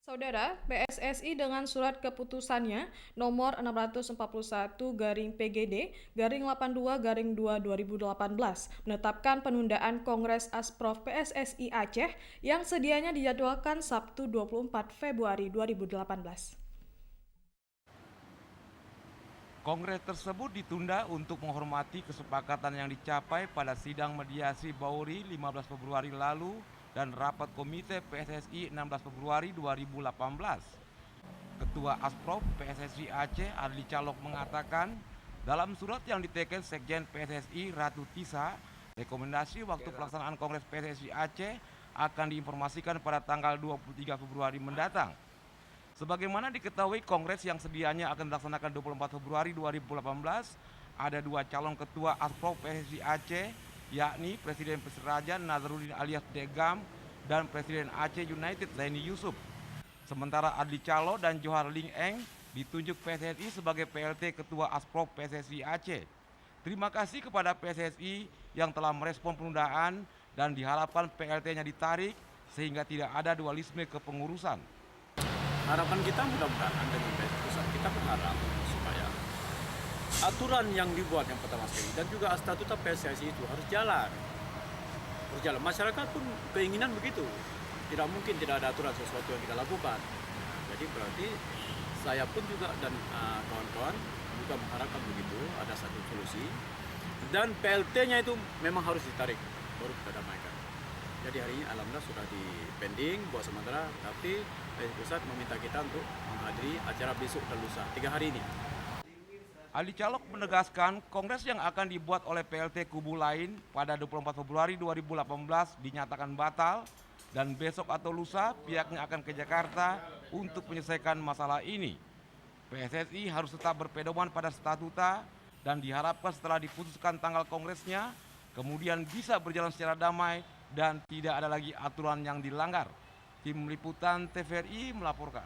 Saudara, PSSI dengan surat keputusannya nomor 641/PGD/82/2 menetapkan penundaan Kongres Asprof PSSI Aceh yang sedianya dijadwalkan Sabtu 24 Februari 2018. Kongres tersebut ditunda untuk menghormati kesepakatan yang dicapai pada sidang mediasi Bauri 15 Februari lalu dan rapat komite PSSI 16 Februari 2018. Ketua Asprof PSSI Aceh Adli Calok mengatakan dalam surat yang diteken Sekjen PSSI Ratu Tisa, rekomendasi waktu pelaksanaan Kongres PSSI Aceh akan diinformasikan pada tanggal 23 Februari mendatang. Sebagaimana diketahui, Kongres yang sedianya akan dilaksanakan 24 Februari 2018, ada dua calon ketua Asprof PSSI Aceh, yakni Presiden Persiraja Nazarudin alias Degam dan Presiden Aceh United Zaini Yusuf. Sementara Adli Calo dan Johar Ling Eng ditunjuk PSSI sebagai PLT Ketua Asprof PSSI Aceh. Terima kasih kepada PSSI yang telah merespon penundaan dan diharapkan PLT-nya ditarik sehingga tidak ada dualisme kepengurusan. Harapan kita mudah-mudahan dengan keputusan kita berharap supaya aturan yang dibuat yang pertama sekali dan juga statuta PSSI itu harus jalan. Masyarakat pun keinginan begitu. Tidak mungkin tidak ada aturan sesuatu yang kita lakukan. Jadi berarti saya pun juga dan kawan-kawan juga mengharapkan begitu ada satu solusi dan PLT-nya itu memang harus ditarik baru kita damaikan. Jadi hari ini alhamdulillah sudah di pending buat sementara, tapi pusat meminta kita untuk menghadiri acara besok dan lusa 3 hari ini. Ali Calok menegaskan Kongres yang akan dibuat oleh PLT kubu lain pada 24 Februari 2018 dinyatakan batal dan besok atau lusa pihaknya akan ke Jakarta untuk menyelesaikan masalah ini. PSSI harus tetap berpedoman pada statuta dan diharapkan setelah diputuskan tanggal kongresnya kemudian bisa berjalan secara damai dan tidak ada lagi aturan yang dilanggar. Tim Liputan TVRI melaporkan.